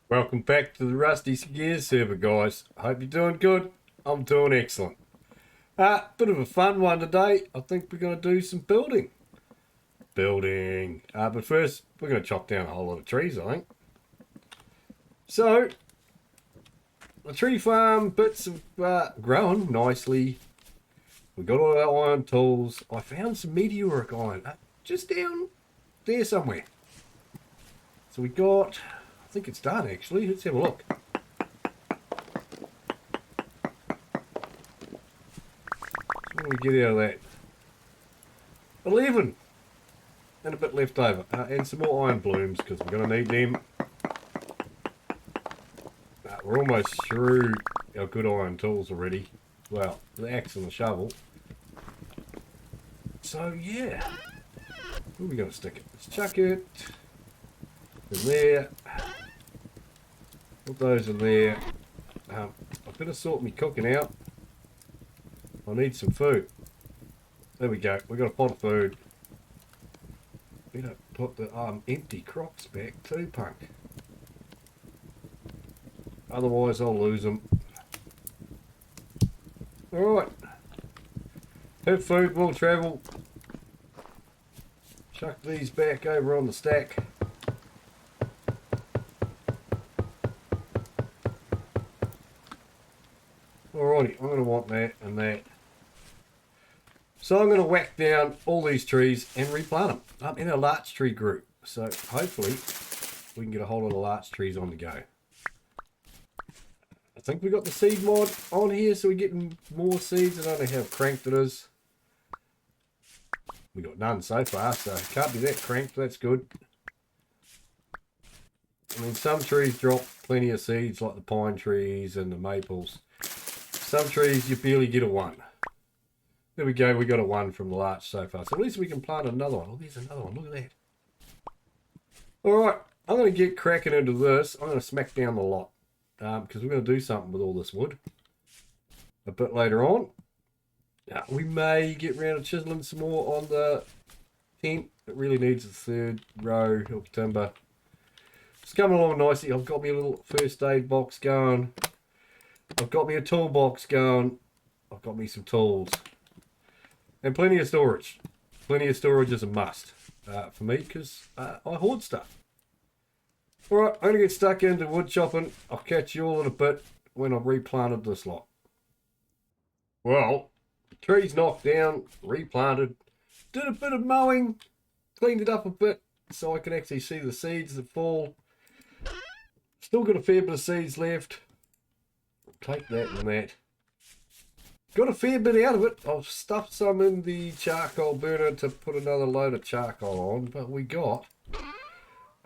Welcome back to the Rusty Gears server, guys. Hope you're doing good. I'm doing excellent. Bit of a fun one today. I think we're going to do some building. But first, we're going to chop down a whole lot of trees, I think. So, the tree farm bits are growing nicely. We got all our iron tools. I found some meteoric iron just down there somewhere. So we got... I think it's done actually. Let's have a look. What do we get out of that? 11 and a bit left over. And some more iron blooms because we're going to need them. We're almost through our good iron tools already. Well, the axe and the shovel. So yeah. Where are we going to stick it? Let's chuck it in there. Put those in there. I better sort me cooking out. I need some food. There we go. We got a pot of food. Better put the empty crocks back too, punk. Otherwise, I'll lose them. All right. Have food. We'll travel. Chuck these back over on the stack. Alrighty, I'm going to want that and that. So I'm going to whack down all these trees and replant them. I'm in a larch tree group. So hopefully we can get a whole lot of larch trees on the go. I think we got the seed mod on here so we're getting more seeds. I don't know how cranked it is. We got none so far, so it can't be that cranked. That's good. I mean, some trees drop plenty of seeds like the pine trees and the maples. Some trees you barely get a 1. There we go, we got a 1 from the larch so far. So at least we can plant another one. Oh, there's another one, look at that. Alright, I'm going to get cracking into this. I'm going to smack down the lot. Because we're going to do something with all this wood. A bit later on. We may get round to chiseling some more on the tent. It really needs a third row of timber. It's coming along nicely. I've got me a little first aid box going. I've got me a toolbox going. I've got me some tools. And plenty of storage. Plenty of storage is a must for me because I hoard stuff. Alright, I'm going to get stuck into wood chopping. I'll catch you all in a bit when I've replanted this lot. Well, the tree's knocked down, replanted. Did a bit of mowing. Cleaned it up a bit so I can actually see the seeds that fall. Still got a fair bit of seeds left. Take that and that. Got a fair bit out of it. I've stuffed some in the charcoal burner to put another load of charcoal on, but we got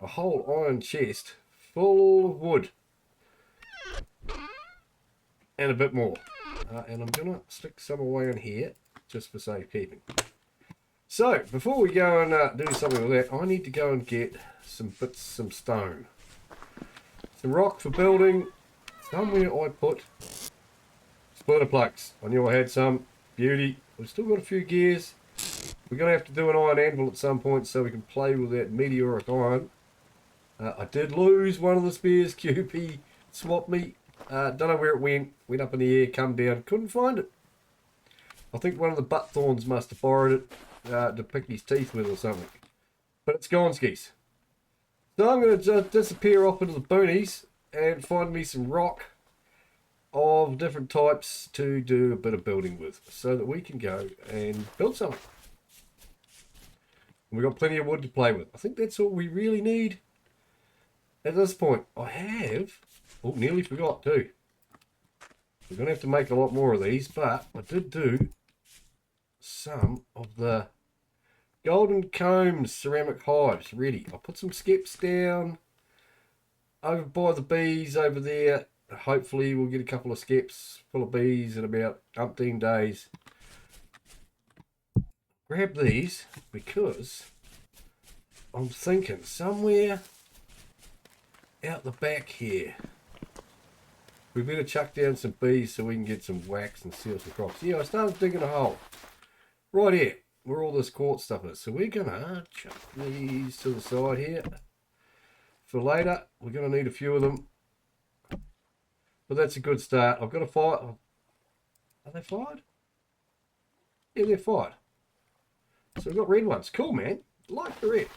a whole iron chest full of wood. And a bit more. And I'm going to stick some away in here just for safekeeping. So, before we go and do something with that, I need to go and get some stone. Some rock for building. Somewhere I put splitter plugs. I knew I had some. Beauty. We've still got a few gears. We're going to have to do an iron anvil at some point so we can play with that meteoric iron. I did lose one of the spares. QP swapped me. Don't know where it went. Went up in the air, come down. Couldn't find it. I think one of the butt thorns must have borrowed it to pick his teeth with or something. But it's gone skis. So I'm going to just disappear off into the boonies and find me some rock of different types to do a bit of building with so that we can go and build something. And we've got plenty of wood to play with. I think that's all we really need at this point. I have, oh, nearly forgot too. We're going to have to make a lot more of these, but I did do some of the golden combs ceramic hives ready. I'll put some skips down over by the bees over there. Hopefully we'll get a couple of skips full of bees in about umpteen days. Grab these because I'm thinking somewhere out the back here we better chuck down some bees so we can get some wax and seal some crops. Yeah, I started digging a hole right here where all this quartz stuff is. So we're gonna chuck these to the side here. For later, we're going to need a few of them. But that's a good start. I've got a fire. Are they fired? Yeah, they're fired. So we've got red ones. Cool, man. Like the red.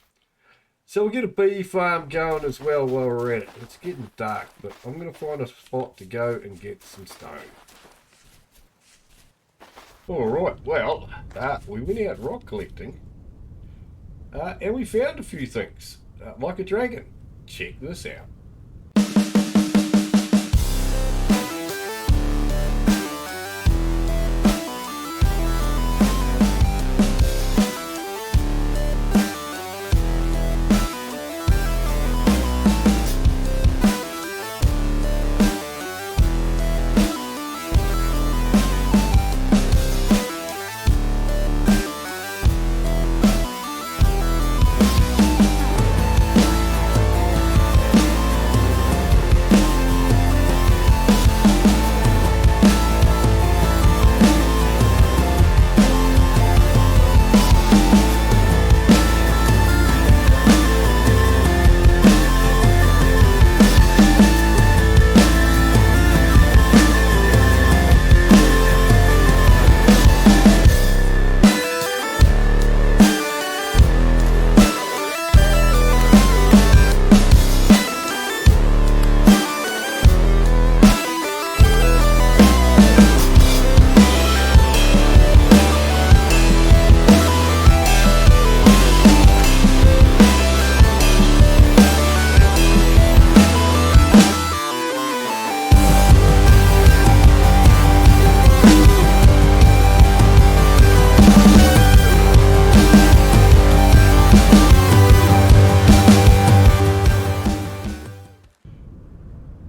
So we'll get a bee farm going as well while we're at it. It's getting dark, but I'm going to find a spot to go and get some stone. Alright, well, we went out rock collecting. And we found a few things. Like a dragon. Check this out.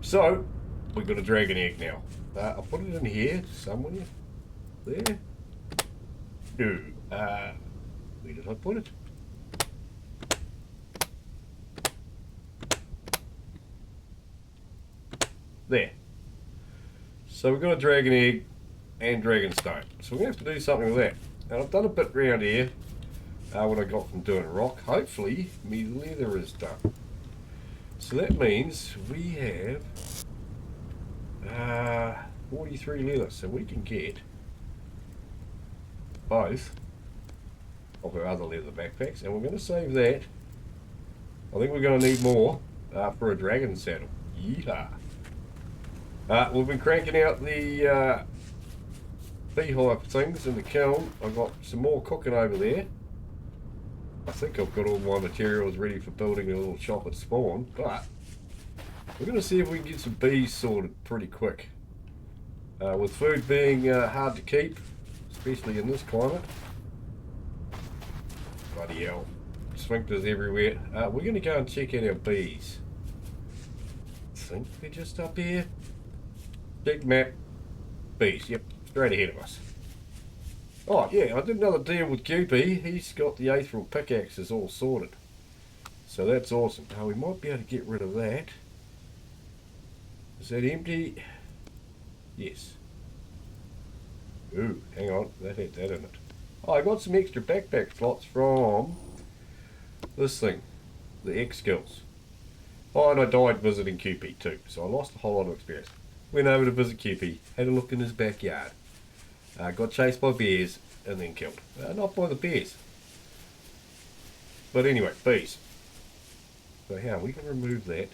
So, we've got a dragon egg now. I'll put it in here, somewhere. There. No. Where did I put it? There. So we've got a dragon egg and dragon stone. So we're going to have to do something with that. And I've done a bit around here. What I got from doing rock. Hopefully, me leather is done. So that means we have 43 leather, so we can get both of our other leather backpacks, and we're going to save that. I think we're going to need more for a dragon saddle. Yeehaw! We've been cranking out the beehive things in the kiln. I've got some more cooking over there. I think I've got all my materials ready for building a little shop at spawn, but we're going to see if we can get some bees sorted pretty quick. With food being hard to keep, especially in this climate. Bloody hell. Sphincters everywhere. We're going to go and check out our bees. I think they're just up here. Check map. Bees, yep, straight ahead of us. Oh yeah, I did another deal with QP. He's got the aetherial pickaxes all sorted. So that's awesome. Now we might be able to get rid of that. Is that empty? Yes. Ooh, hang on, that had that in it. Oh, I got some extra backpack slots from this thing, the X skills. Oh, and I died visiting QP too, so I lost a whole lot of experience. Went over to visit QP, had a look in his backyard. Got chased by bears and then killed. Not by the bears. But anyway, bees. So how we can remove that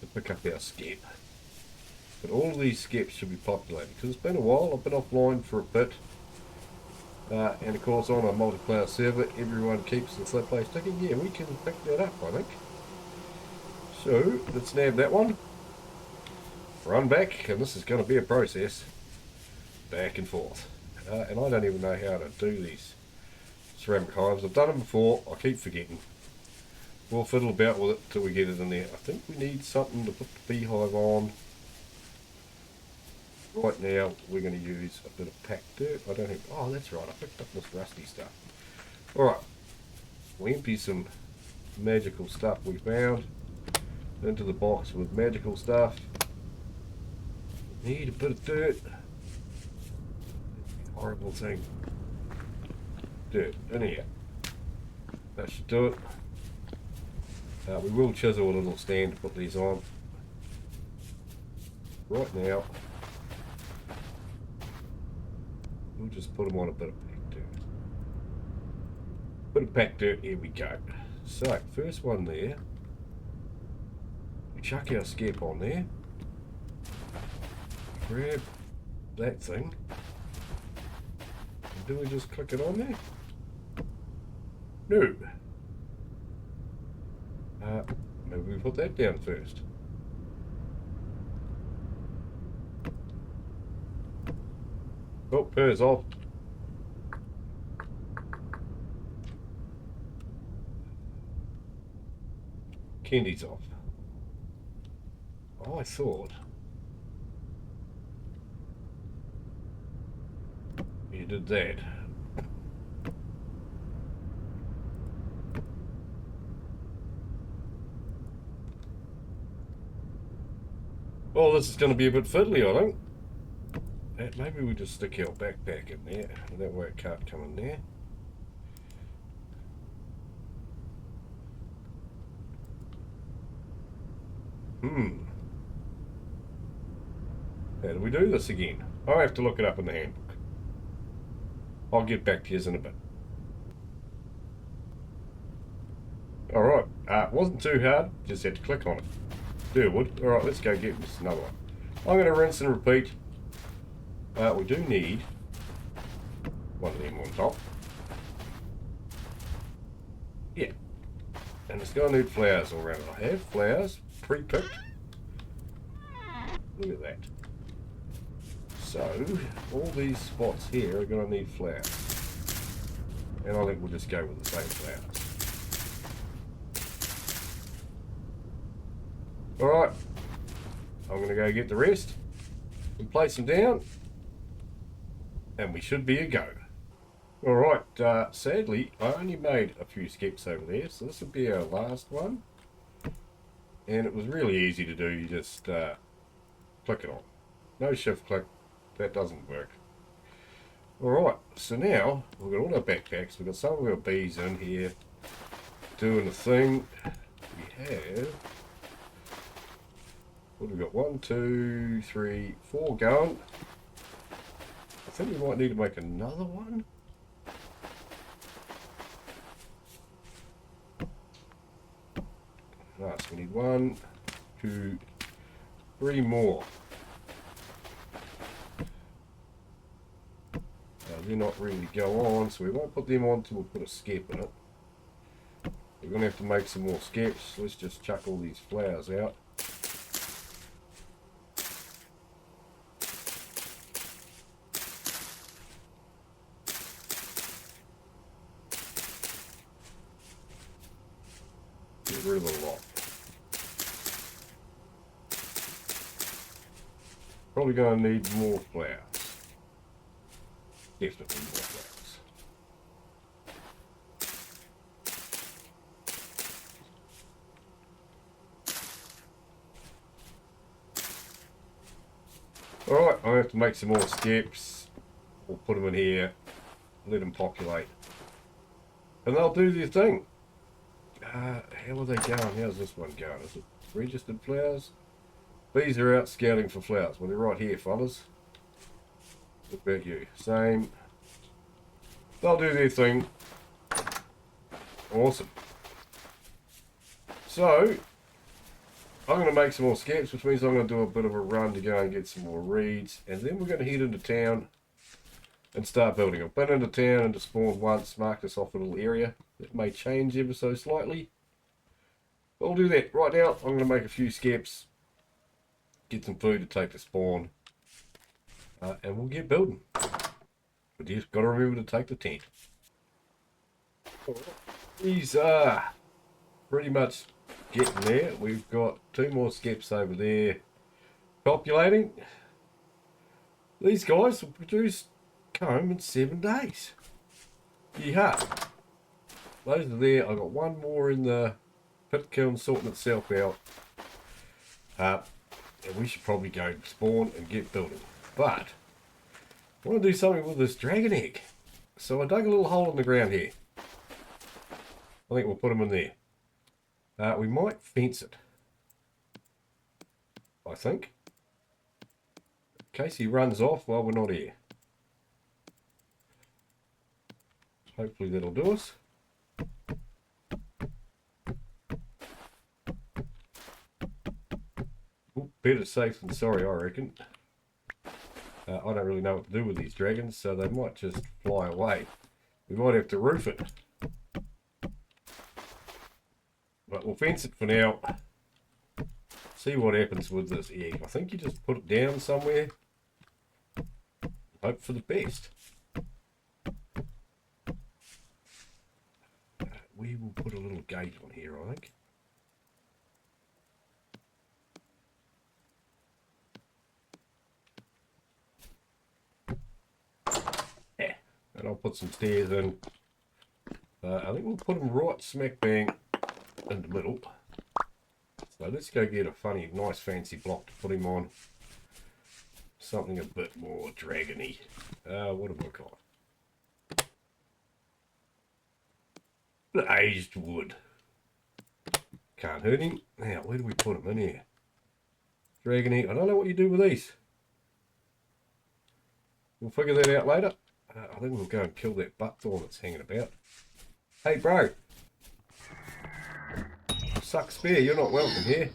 to pick up our skep. But all of these skeps should be populated because it's been a while. I've been offline for a bit. And of course on a multiplayer server everyone keeps the flip place ticking. Yeah, we can pick that up I think. So let's nab that one. Run back, and this is going to be a process. Back and forth. And I don't even know how to do these ceramic hives. I've done them before, I keep forgetting. We'll fiddle about with it till we get it in there. I think we need something to put the beehive on. Right now we're going to use a bit of packed dirt. I don't have, oh that's right, I picked up this rusty stuff. Alright, we empty some magical stuff we found into the box with magical stuff. Need a bit of dirt. Horrible thing. Dirt in here. That should do it. We will chisel a little stand to put these on. right now, we'll just put them on a bit of packed dirt. Bit of packed dirt, here we go. So, first one there. We chuck our skep on there. Grab that thing. And do we just click it on there? No. Maybe we put that down first. Oh, purr's off. Candy's off. Oh, I thought you did that. Well, this is going to be a bit fiddly, I think. Maybe we just stick our backpack in there, and that way it can't come in there. How do we do this again? I have to look it up in the handbook. I'll get back to you in a bit. Alright, wasn't too hard, just had to click on it. There would. Alright, let's go get this another one. I'm going to rinse and repeat. We do need one of them on top. Yeah. And it's going to need flowers all around. I have flowers pre-picked. Look at that. So, all these spots here are going to need flowers. And I think we'll just go with the same flowers. Alright, I'm going to go get the rest and place them down, and we should be a go. Alright, sadly I only made a few skips over there, so this will be our last one. And it was really easy to do, you just click it on. No shift click, that doesn't work. Alright, so now we've got all our backpacks, we've got some of our bees in here doing the thing. We have... what have we got? 1, 2, 3, 4 going. I think we might need to make another one. Right, so we need 1, 2, 3 more. They're not ready to go on, so we won't put them on until we put a skep in it. We're going to have to make some more skeps. Let's just chuck all these flowers out. Get rid of a lot. Probably going to need more flowers. Definitely more flowers. Alright, I have to make some more steps. We'll put them in here, let them populate. And they'll do their thing. How are they going? How's this one going? Is it registered flowers? Bees are out scouting for flowers. Well, they're right here, fellas. What about you? Same. They'll do their thing. Awesome. So, I'm going to make some more skeps, which means I'm going to do a bit of a run to go and get some more reeds. And then we're going to head into town and start building. I've been into town and just spawned once, marked this off a little area. It may change ever so slightly. But I'll do that. Right now, I'm going to make a few skeps, get some food to take to spawn, and we'll get building. But you've got to remember to take the tent. These are pretty much getting there. We've got 2 more skeps over there populating. These guys will produce comb in 7 days. Yeah. Those are there. I've got 1 more in the pit kiln sorting itself out. And we should probably go spawn and get building. But I want to do something with this dragon egg. So I dug a little hole in the ground here. I think we'll put them in there. We might fence it. I think. In case he runs off while we're not here. Hopefully that'll do us. Ooh, better safe than sorry, I reckon. I don't really know what to do with these dragons, so they might just fly away. We might have to roof it. But we'll fence it for now. See what happens with this egg. I think you just put it down somewhere. Hope for the best. We will put a little gate on here, I think. Yeah, and I'll put some stairs in. I think we'll put them right smack bang in the middle. So let's go get a funny, nice fancy block to put him on. Something a bit more dragony. What have I got? The aged wood. Can't hurt him. Now, where do we put him in here? Dragony. I don't know what you do with these. We'll figure that out later. I think we'll go and kill that buckthorn that's hanging about. Hey, bro. Suck spear, you're not welcome here.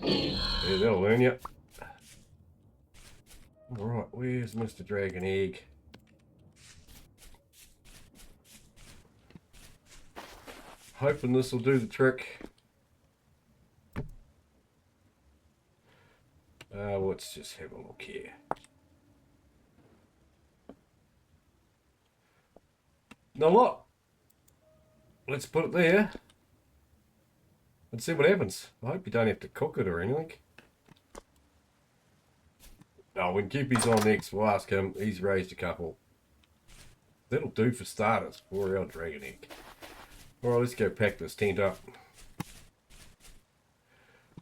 Yeah, that'll learn you. Alright, where's Mr. Dragon Egg? Hoping this will do the trick. Let's just have a look here. Not a lot. Let's put it there. And see what happens. I hope you don't have to cook it or anything. Oh, when Kippy's on next, we'll ask him. He's raised a couple. That'll do for starters for our dragon egg. Alright, let's go pack this tent up.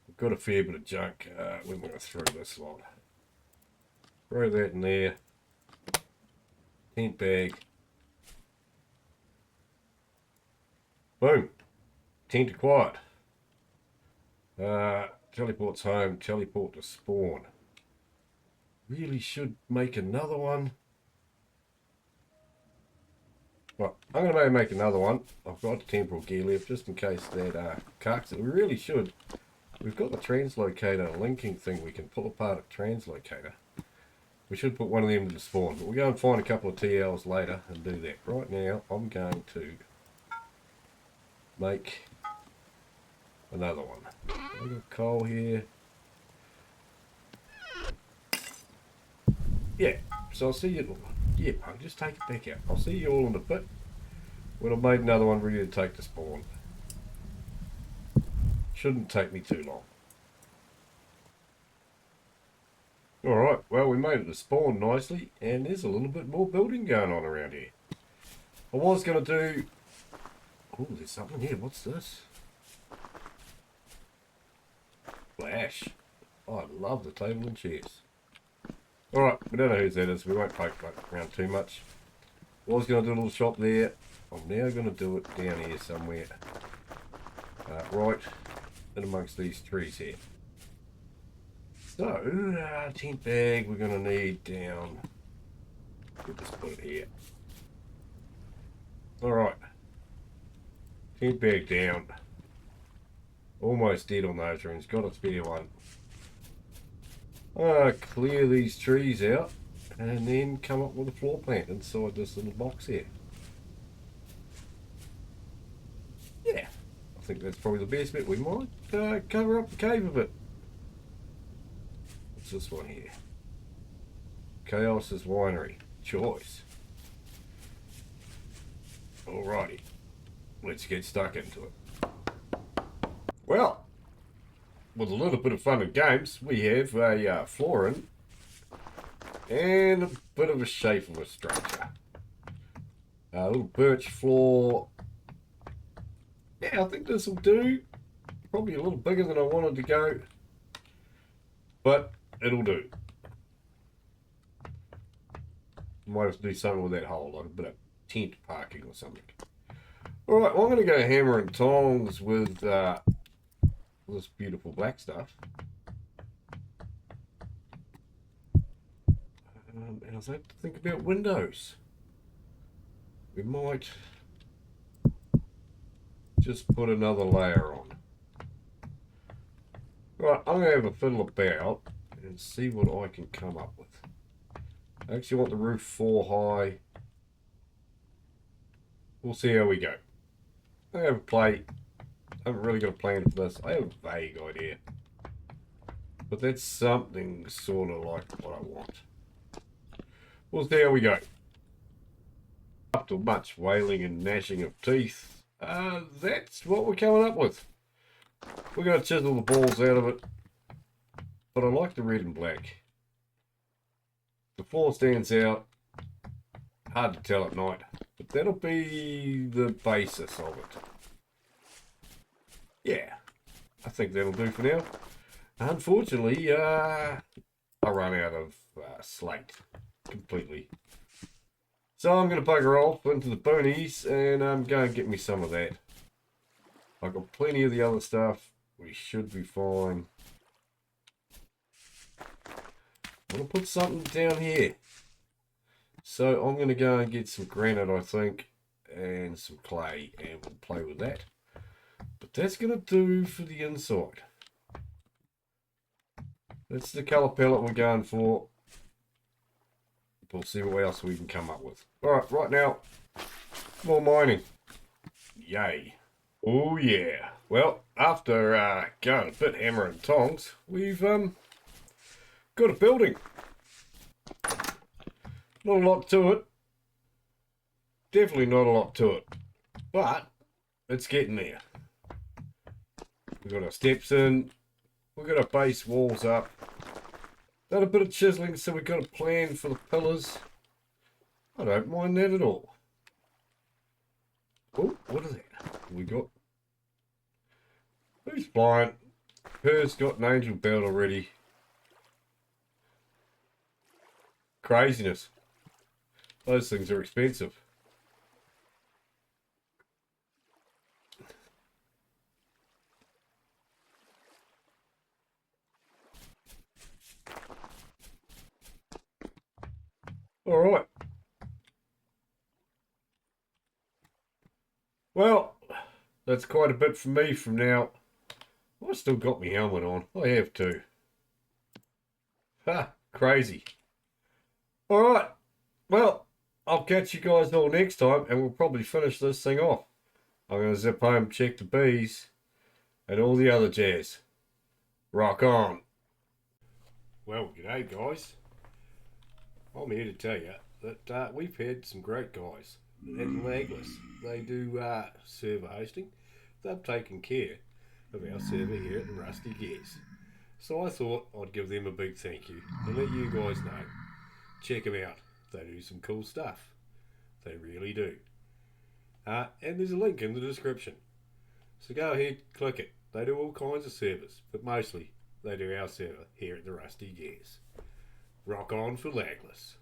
We've got a fair bit of junk. We're going to throw this lot. Throw that in there. Tent bag. Boom. Tent acquired. Teleport's home. Teleport to spawn. Really should make another one. Well, I'm going to make another one. I've got the temporal gear left just in case that carks it. We really should. We've got the translocator linking thing. We can pull apart a translocator. We should put one of them to the spawn. But we'll go and find a couple of TLs later and do that. Right now, I'm going to make another one. I've got coal here. Yeah, so I'll see you. Yeah, punk, just take it back out. I'll see you all in a bit when I've made another one ready to take to spawn. Shouldn't take me too long. Alright, well, we made it to spawn nicely, and there's a little bit more building going on around here. I was going to do... Oh, there's something here. What's this? Flash. Oh, I love the table and chairs. Alright, we don't know whose that is. We won't poke around too much. I was going to do a little shop there. I'm now going to do it down here somewhere. Right in amongst these trees here. So, tent bag we're going to need down. We'll just put it here. Alright. Tent bag down. Almost dead on those rooms. Got a spare one. Clear these trees out and then come up with a floor plan inside this little box here. Yeah, I think that's probably the best bit. We might cover up the cave a bit. What's this one here? Chaos's Winery. Choice. Alrighty, let's get stuck into it. Well, with a little bit of fun and games, we have a flooring and a bit of a shape of a structure. A little birch floor. Yeah, I think this will do. Probably a little bigger than I wanted to go, but it'll do. Might have to do something with that hole, like a bit of tent parking or something. Alright, well, I'm going to go hammer and tongs with this beautiful black stuff. And I was have to think about windows. We might just put another layer on. Right, I'm going to have a fiddle about and see what I can come up with. I actually want the roof 4 high. We'll see how we go. I have a play. I haven't really got a plan for this. I have a vague idea. But that's something sort of like what I want. We'll see how we go. After much wailing and gnashing of teeth, that's what we're coming up with. We're going to chisel the balls out of it. But I like the red and black. The floor stands out. Hard to tell at night. But that'll be the basis of it. Yeah. I think that'll do for now. Unfortunately, I run out of slate completely. So I'm going to bugger off into the boonies and I'm going to get me some of that. I've got plenty of the other stuff. We should be fine. I'm going to put something down here. So I'm going to go and get some granite, I think, and some clay, and we'll play with that. But that's going to do for the inside. That's the colour palette we're going for. We'll see what else we can come up with. Alright, right now, more mining. Yay. Oh yeah. Well, after going a bit hammer and tongs, we've got a building. Not a lot to it. Definitely not a lot to it. But it's getting there. We've got our steps in. We've got our base walls up. Done a bit of chiseling, so we've got a plan for the pillars. I don't mind that at all. Oh, what is that? We got... Who's flying? Her's got an angel belt already. Craziness. Those things are expensive. All right. Well, that's quite a bit for me from now. I still got my helmet on. I have to. Ha! Crazy. All right. Well, I'll catch you guys all next time, and we'll probably finish this thing off. I'm going to zip home, check the bees, and all the other jazz. Rock on. Well, g'day guys. I'm here to tell you that we've had some great guys at Lagless. They do server hosting. They've taken care of our server here at the Rusty Gears. So I thought I'd give them a big thank you and let you guys know. Check them out. They do some cool stuff. They really do. And there's a link in the description. So go ahead, click it. They do all kinds of servers, but mostly they do our server here at the Rusty Gears. Rock on for Lagless.